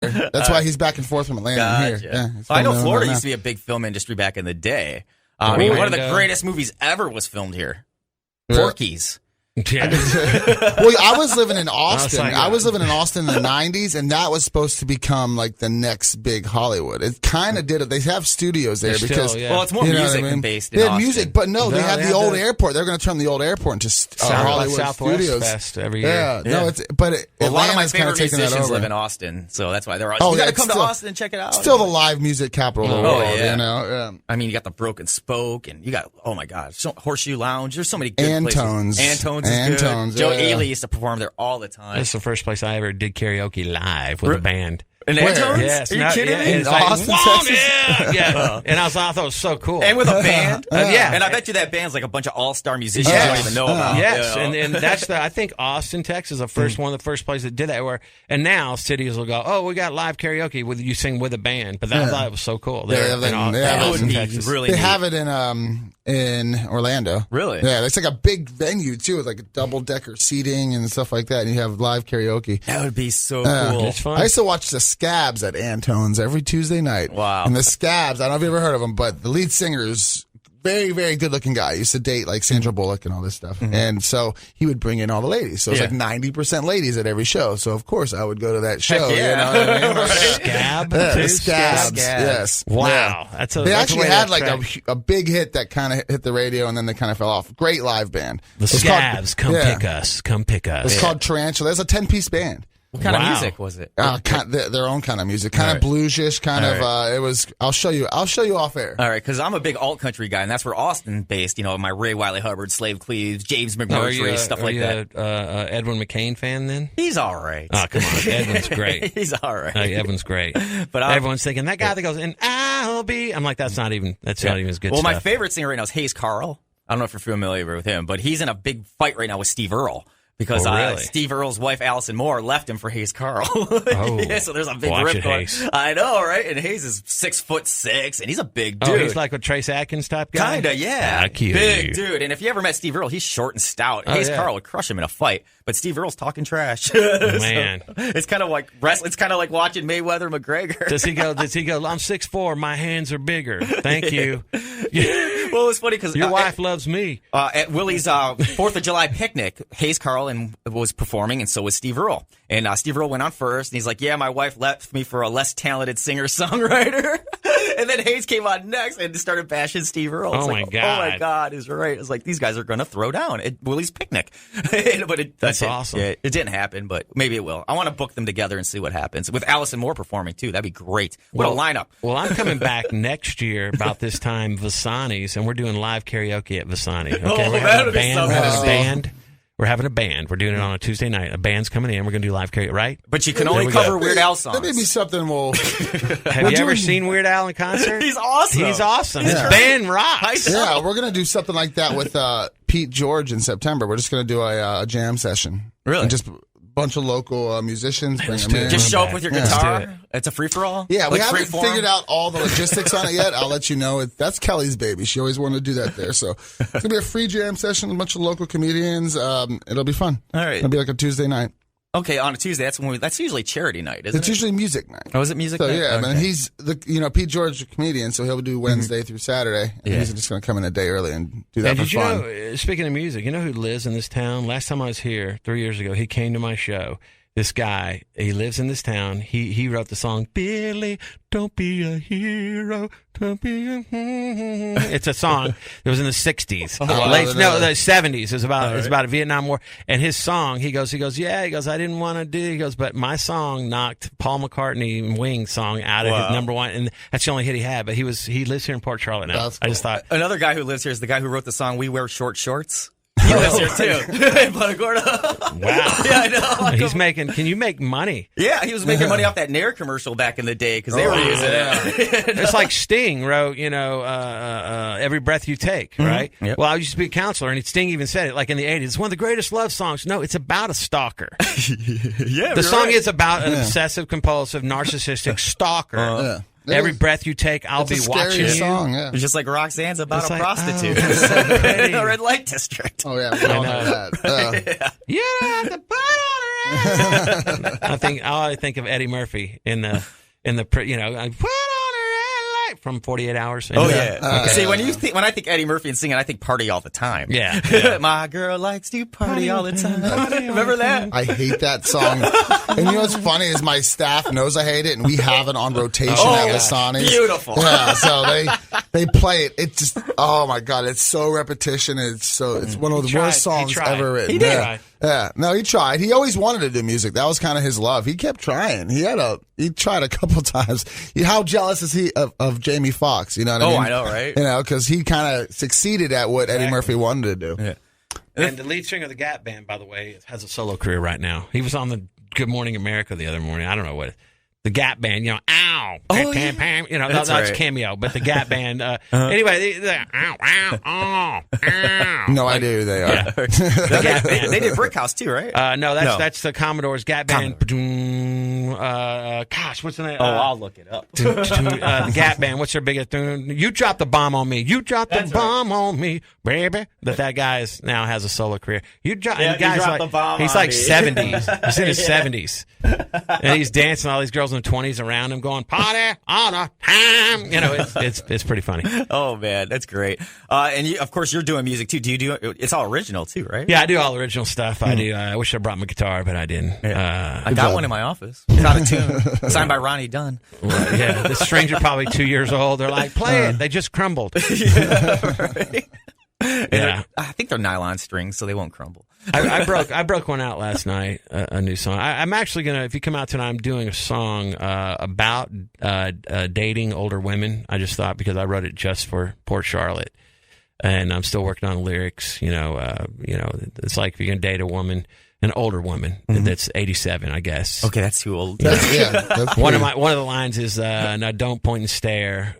That's why he's back and forth from Atlanta here. Yeah, I know Florida used to be a big film industry back in the day. I mean, one of the greatest movies ever was filmed here. Porky's. Yeah. Well, I was living in Austin. I was living in Austin in the 90s, and that was supposed to become like the next big Hollywood. It kind of did it. They have studios there because, well, it's more music than based in They had Austin. music, but no, they had the old airport. They're going to turn the old airport into Hollywood Southwest studios. Fest every year. Yeah, no, it's a lot of my favorite taking that musicians over. live in Austin, so that's why they're always. You got to come to Austin and check it out. Still the live music capital of the world. Yeah. You know, I mean, you got the Broken Spoke, and you got my God, Horseshoe Lounge. There's so many good places. Antone's is good. Joe Ely used to perform there all the time. That's the first place I ever did karaoke live with a band. In Antone's? Yes. Are you kidding me? In Austin, Texas? Yeah. And I thought it was so cool. And with a band? Yeah. And I bet you that band's like a bunch of all-star musicians you don't even know about. Yes. You know? And that's I think Austin, Texas is one of the first places that did that. And now cities will go, oh, we got live karaoke with you sing with a band. But I thought it was so cool. That would be really neat. They have it in Orlando. Really? Yeah, it's like a big venue too, with like a double-decker seating and stuff like that. And you have live karaoke. That would be so cool. It's fun. I used to watch the Scabs at Antone's every Tuesday night. Wow. And the Scabs, I don't know if you've ever heard of them, but the lead singer's very, very good-looking guy. He used to date like Sandra Bullock and all this stuff. Mm-hmm. And so he would bring in all the ladies. So it was like 90% ladies at every show. So of course I would go to that show. Heck yeah. You know what I mean? Scab? Yeah, the Scabs. Yes. Wow. Yeah. They actually had like a big hit that kind of hit the radio and then they kind of fell off. Great live band. The Scabs, come pick us. Come pick us. It's called Tarantula. It's a 10-piece band. What kind of music was it? Their own kind of music, kind of bluesish, kind of. It was. I'll show you off air. All right, because I'm a big alt country guy, and that's where Austin based. You know, my Ray Wiley Hubbard, Slave Cleaves, James McMurtry, stuff like that. Edwin McCain fan then? He's all right. Oh, come on, Edwin's great. He's all right. Edwin's great. But everyone's thinking that guy that goes and I'll be. I'm like, that's not even as good. Well, stuff. my favorite singer right now is Hayes Carl. I don't know if you're familiar with him, but he's in a big fight right now with Steve Earle. Because Steve Earle's wife, Allison Moore, left him for Hayes Carl. So there's a big rip going. I know, right? And Hayes is 6'6", and he's a big dude. Oh, he's like a Trace Atkins type guy? Kinda, yeah. Big dude. And if you ever met Steve Earle, he's short and stout. Hayes Carl would crush him in a fight. But Steve Earle's talking trash. Man. So it's kind of like wrestling. It's kind of like watching Mayweather McGregor. Does he go, I'm 6'4", my hands are bigger. Thank you. Well, it's funny because your wife loves me. At Willie's 4th of July picnic, Hayes Carl was performing, and so was Steve Earle. And Steve Earle went on first, and he's like, "Yeah, my wife left me for a less talented singer-songwriter." And then Hayes came on next and started bashing Steve Earle. Oh my God, he's right. It's like these guys are going to throw down at Willie's picnic. But that's awesome. Yeah, it didn't happen, but maybe it will. I want to book them together and see what happens with Allison Moore performing too. That'd be great. What a lineup! Well, I'm coming back next year about this time, Vasani's, and we're doing live karaoke at Vasani. Okay, we're having a band. We're having a band. We're doing it on a Tuesday night. A band's coming in. We're going to do live karaoke, right? But you can only cover Weird Al songs. That may be something we'll... Have you ever seen Weird Al in concert? He's awesome. His band rocks. Yeah, we're going to do something like that with Pete George in September. We're just going to do a jam session. Really? And just a bunch of local musicians. Bring them in. Just show up with your guitar. It's a free-for-all? Yeah, we haven't figured out all the logistics on it yet. I'll let you know. That's Kelly's baby. She always wanted to do that there. So it's going to be a free jam session, a bunch of local comedians. It'll be fun. All right. It'll be like a Tuesday night. Okay, on a Tuesday, that's usually charity night, isn't it? It's usually music night. Oh, is it music night? Yeah, okay. He's Pete George is a comedian, so he'll do Wednesday through Saturday. And he's just going to come in a day early and do that for fun. You know, speaking of music, you know who lives in this town? Last time I was here 3 years ago, he came to my show. This guy, he lives in this town. He wrote the song, Billy, don't be a hero, don't be a... It's a song. It was in the 60s. The 70s. It was about a Vietnam War. And his song, he goes, I didn't want to do, but my song knocked Paul McCartney and Wings song out of his number one. And that's the only hit he had. But he lives here in Port Charlotte now. Cool. I just thought. Another guy who lives here is the guy who wrote the song, We Wear Short Shorts. He lives here too. In Punta Gorda. Wow. Yeah, I know. Can you make money? Yeah, he was making money off that Nair commercial back in the day because they were using it. It's like Sting wrote, Every Breath You Take, right? Yep. Well, I used to be a counselor, and Sting even said it, like in the 80s. It's one of the greatest love songs. No, it's about a stalker. Yeah, the song is about an obsessive, compulsive, narcissistic stalker. Every breath you take, I'll be watching you. Song, yeah. It's just like Roxanne's about it's a like, prostitute. Oh, so pretty. A red light district. Oh yeah, we all know that. You don't have to put on a red. I think of Eddie Murphy in the you know, I put on a red light from 48 Hours. Oh yeah. See, when I think Eddie Murphy and singing, I think party all the time. Yeah. My girl likes to party all the time. Remember that? I hate that song. And you know what's funny is my staff knows I hate it, and we have it on rotation at Lasani's. Beautiful. Yeah, so they play it. It just, oh my God, it's so repetition. It's one of the worst songs ever written. He did. Yeah, no, he tried. He always wanted to do music. That was kind of his love. He kept trying. He tried a couple times. How jealous is he of Jamie Foxx? You know what I mean? Oh, I know, right? You know, because he kind of succeeded at what Eddie Murphy wanted to do. Yeah. And the lead singer of the Gap Band, by the way, has a solo career right now. He was on the Good Morning America the other morning. I don't know what. The Gap Band, you know, ow, pam, pam, pam, you know, that's right. Cameo, but the Gap Band. Anyway, they're ow, ow, ow, ow. No idea who they are. Yeah. The Gap Band. They did Brick House too, right? No, that's the Commodore's Gap Band. Gosh, what's the name? I'll look it up. The Gap Band. What's their biggest? You dropped the bomb on me. You dropped the bomb on me, baby. That guy now has a solo career. The guy's like, the bomb he's on like me. 70s. He's in his 70s, and he's dancing all these girls in the 20s around him, going party all the time. You know, it's pretty funny. Oh man, that's great. And of course, you're doing music too. Do you do? It's all original too, right? Yeah, I do all original stuff. I do. I wish I brought my guitar, but I didn't. Yeah. I got one in my office. It's out of tune. Signed by Ronnie Dunn. Well, yeah, the strings are probably 2 years old. They're like, play it. They just crumbled. Right. Yeah, I think they're nylon strings, so they won't crumble. I broke one out last night, a new song. I'm actually gonna, if you come out tonight, I'm doing a song about dating older women. I just thought, because I wrote it just for Port Charlotte, and I'm still working on the lyrics. You know, it's like if you're gonna date a woman, an older woman that's 87, I guess. Okay, that's too old. That's one of the lines is, "Now don't point and stare."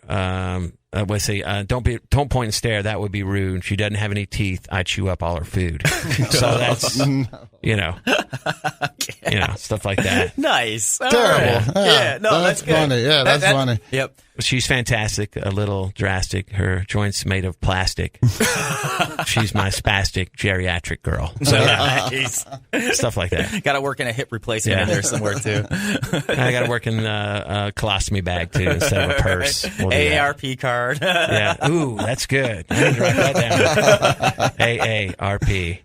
Let's say, don't point and stare. That would be rude. She doesn't have any teeth. I chew up all her food. So that's, you know, stuff like that. Nice. Terrible. Right. Yeah. No, that's funny. Yeah, that's funny. Yep. She's fantastic. A little drastic. Her joints made of plastic. She's my spastic geriatric girl. So nice. Stuff like that. Got to work in a hip replacement in there somewhere too. I got to work in a colostomy bag too instead of a purse. We'll AARP card. Yeah. Ooh, that's good. I need to write that down. AARP.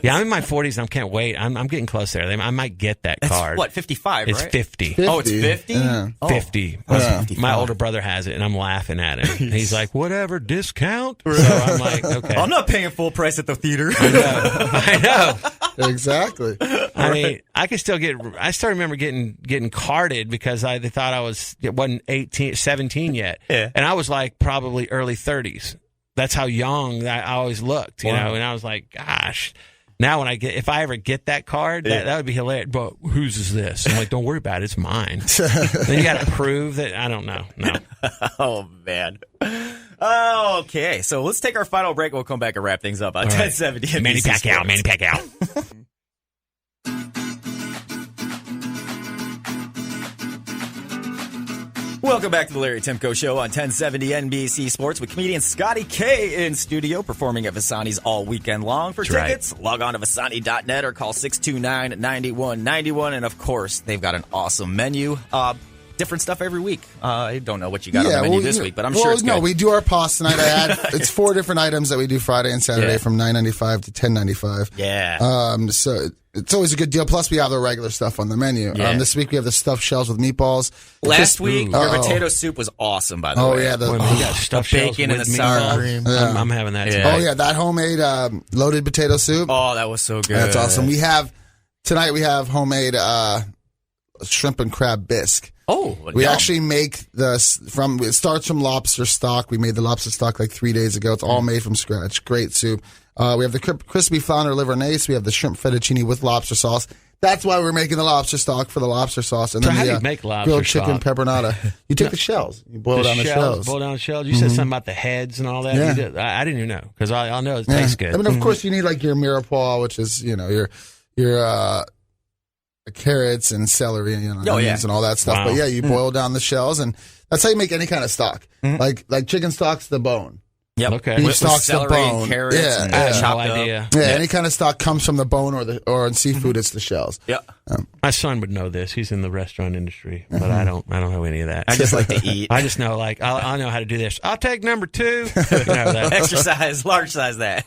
Yeah, I'm in my 40s and I can't wait. I'm getting close there. I might get that card. What, 55, It's right? 50. Oh, it's 50? Yeah. 50. Yeah. My older brother has it, and I'm laughing at him. He's like, whatever, discount? So I'm like, okay. I'm not paying full price at the theater. I know. Exactly. I mean, I still remember getting carded because they thought wasn't 17 yet. Yeah. And I was like probably early 30s. That's how young I always looked, you know, and I was like, gosh. Now if I ever get that card, that would be hilarious. But whose is this? I'm like, don't worry about it. It's mine. Then you got to prove that. I don't know. No. Oh, man. Okay, so let's take our final break. We'll come back and wrap things up on 1070. Manny Pacquiao. Welcome back to the Larry Timko Show on 1070 NBC Sports with comedian Scotty K in studio, performing at Vasani's all weekend long. For tickets, log on to Vasani.net or call 629-9191. And, of course, they've got an awesome menu. Different stuff every week. I don't know what you got on the menu this week, but I'm sure it's good. No, we do our pasta tonight. It's 4 different items that we do Friday and Saturday from $9.95 to $10.95. Yeah. So it's always a good deal. Plus, we have the regular stuff on the menu. Yeah. This week we have the stuffed shells with meatballs. Last week, your potato soup was awesome, by the way. Oh, yeah. We got stuffed bacon and the sour cream. I'm having that too. Oh, yeah. That homemade loaded potato soup. Oh, that was so good. That's awesome. Tonight we have homemade shrimp and crab bisque. Oh, we actually make it starts from lobster stock. We made the lobster stock like 3 days ago. It's all made from scratch. Great soup. We have the crispy flounder liver nace. We have the shrimp fettuccine with lobster sauce. That's why we're making the lobster stock for the lobster sauce. And so then how do you make lobster grilled chicken stock? pepperoni. You take the shells. You boil down the shells. Boil down the shells. You said something about the heads and all that. Yeah. I didn't even know because I know it tastes good. I mean, of course, you need like your mirepoix, which is your carrots and celery and onions and all that stuff. Wow. But yeah, you boil down the shells, and that's how you make any kind of stock. Like chicken stock's the bone. Yep. Okay. Beef stock's the bone. And carrots and chopped up. Yeah, any kind of stock comes from the bone or in seafood, it's the shells. Yeah. My son would know this. He's in the restaurant industry, but I don't know any of that. I just like to eat. I just know, like, I know how to do this. I'll take number 2. Exercise, large size that.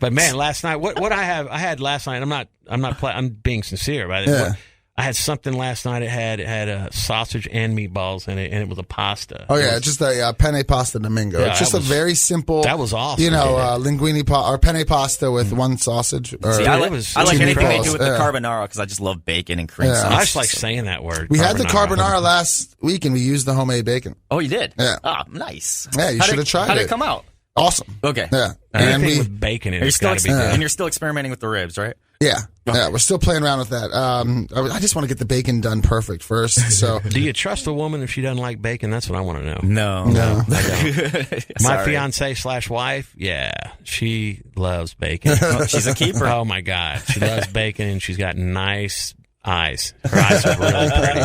But man, last night, what I had last night. I'm being sincere about it. Yeah. I had something last night. It had a sausage and meatballs in it, and it was a pasta. Oh yeah, just a penne pasta domingo. It's just a very simple. That was awesome. Linguine or penne pasta with one sausage. See, I like anything they do with the carbonara because I just love bacon and cream sauce. I just like saying that word. We had the carbonara last week, and we used the homemade bacon. Oh, you did? Yeah. Oh, nice. Yeah, you should have tried it. How did it come out? Awesome. Okay. Yeah. Anything with bacon in it. And you're still experimenting with the ribs, right? Yeah. Okay. Yeah, we're still playing around with that. I just want to get the bacon done perfect first. So, do you trust a woman if she doesn't like bacon? That's what I want to know. No. I don't. My fiance/wife, yeah, she loves bacon. She's a keeper. Oh my God, she loves bacon, and she's got nice eyes. Her eyes are really pretty,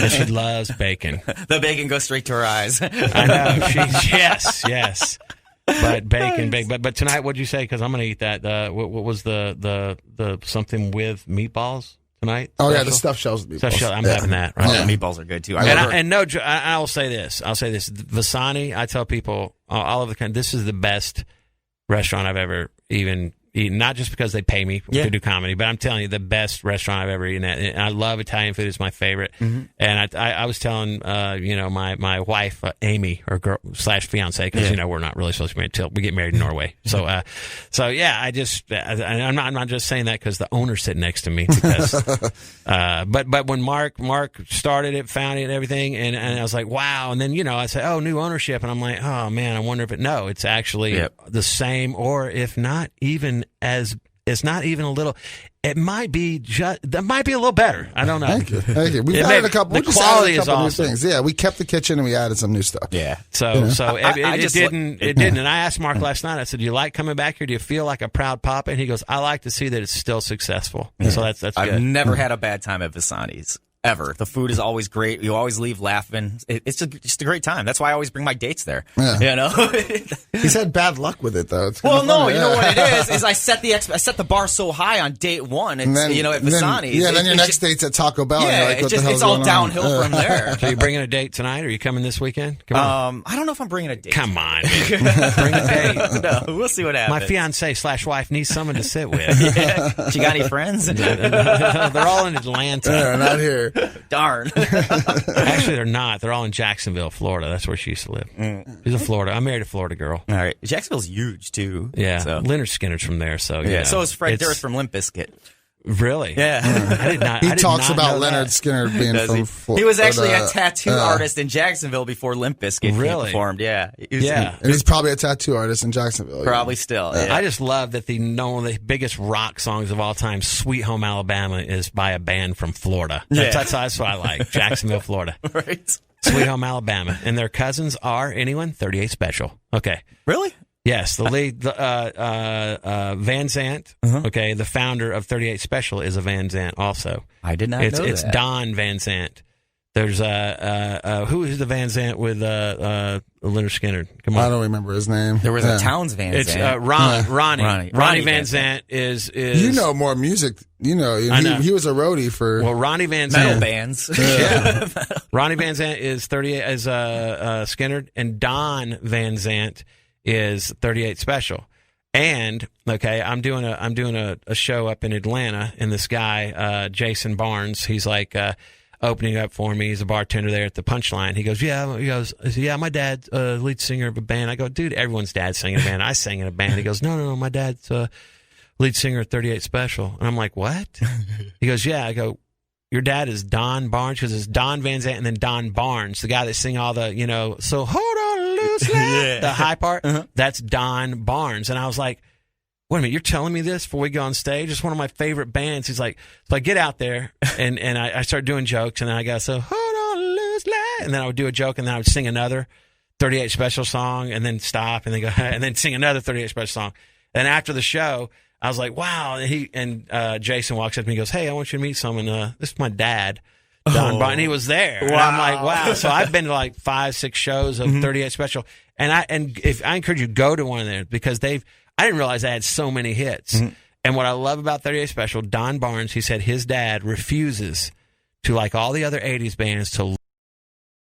and she loves bacon. The bacon goes straight to her eyes. I know. Yes. But bacon. But tonight, what'd you say? Because I'm going to eat that. What was the something with meatballs tonight? Oh yeah, the stuffed shells with meatballs. I'm having that. Right? Yeah. The meatballs are good too. I'll say this. Vasani. I tell people all over the country, this is the best restaurant I've ever even eaten. Not just because they pay me to do comedy, but I'm telling you, the best restaurant I've ever eaten at. And I love Italian food; it's my favorite. Mm-hmm. And I was telling my wife Amy, or girl / fiance, because we're not really supposed to be married until we get married in Norway. So yeah, I'm not just saying that because the owner's sitting next to me. Because, but when Mark started it, found it, and everything, and I was like, wow. And then I say, oh, new ownership, and I'm like, oh man, I wonder if it's actually the same, or if not even. It's not even a little. It might be that might be a little better. I don't know. Thank you. We've added a couple. The quality is awesome. New things. Yeah, we kept the kitchen and we added some new stuff. Yeah. So it didn't. And I asked Mark last night. I said, "Do you like coming back here? Do you feel like a proud papa?" And he goes, "I like to see that it's still successful." Yeah. So that's good. I've never had a bad time at Visani's. Ever. The food is always great. You always leave laughing. It's just a great time. That's why I always bring my dates there. Yeah. He's had bad luck with it though. You know what it is I set the bar so high on date 1. It's, at Visani's. Then your next date's at Taco Bell. Yeah, and you're like, it's all downhill from there. So you bringing a date tonight? Or are you coming this weekend? Come on. I don't know if I'm bringing a date. Come on, man. Bring a date. No, we'll see what happens. My fiance/wife needs someone to sit with. Yeah. She got any friends? They're all in Atlanta. Yeah, not here. Darn. Actually, they're not. They're all in Jacksonville, Florida. That's where she used to live. She's a Florida. I married a Florida girl. All right. Jacksonville's huge, too. Yeah. So. Leonard Skinner's from there, so yeah. So is Fred Durst from Limp Bizkit. Really? Yeah. I did not. He talks about Leonard Skinner being from Florida. He was actually a tattoo artist in Jacksonville before Limp Bizkit performed. Yeah. And he's probably a tattoo artist in Jacksonville. Probably still. Yeah. I just love that one of the biggest rock songs of all time, Sweet Home Alabama, is by a band from Florida. That's what I like. Jacksonville, Florida. Right. Sweet Home Alabama. And their cousins are, anyone? 38 Special. Okay. Really? Yes, the lead, Van Zant, okay, the founder of 38 Special is a Van Zant also. I did not know that. It's Don Van Zant. There's who is the Van Zant with Leonard Skinner? Come on. I don't remember his name. There was a Towns Van Zant. It's Ronnie Van Zant is you know more music. He was a roadie for Ronnie Van Zant metal bands. Yeah. Ronnie Van Zant is 38 as Skinner, and Don Van Zant is 38 Special. And I'm doing a show up in Atlanta, and this guy Jason Barnes, he's like opening up for me. He's a bartender there at the Punchline. He goes, my dad's lead singer of a band. I go, dude, everyone's dad's singing a band. I sang in a band. He goes, no, my dad's lead singer of 38 Special. And I'm like, what? He goes, yeah. I go, your dad is Don Barnes, because it's Don Van Zant and then Don Barnes, the guy that sing all the, so hold on loosely, the high part. That's Don Barnes. And I was like, wait a minute, you're telling me this before we go on stage? It's one of my favorite bands. He's like, so I get out there and I start doing jokes, and then I go, so hold on loosely, and then I would do a joke, and then I would sing another 38 Special song, and then stop, and then go, and then sing another 38 Special song. And after the show, I was like, wow. And Jason walks up to me and goes, hey, I want you to meet someone. This is my dad, Don Barton. He was there. Wow. And I'm like, wow. So I've been to like 5-6 shows of 38 Special. And if I encourage you, go to one of theirs because I didn't realize they had so many hits. Mm-hmm. And what I love about 38 Special, Don Barnes, he said his dad refuses to, like all the other 80s bands, to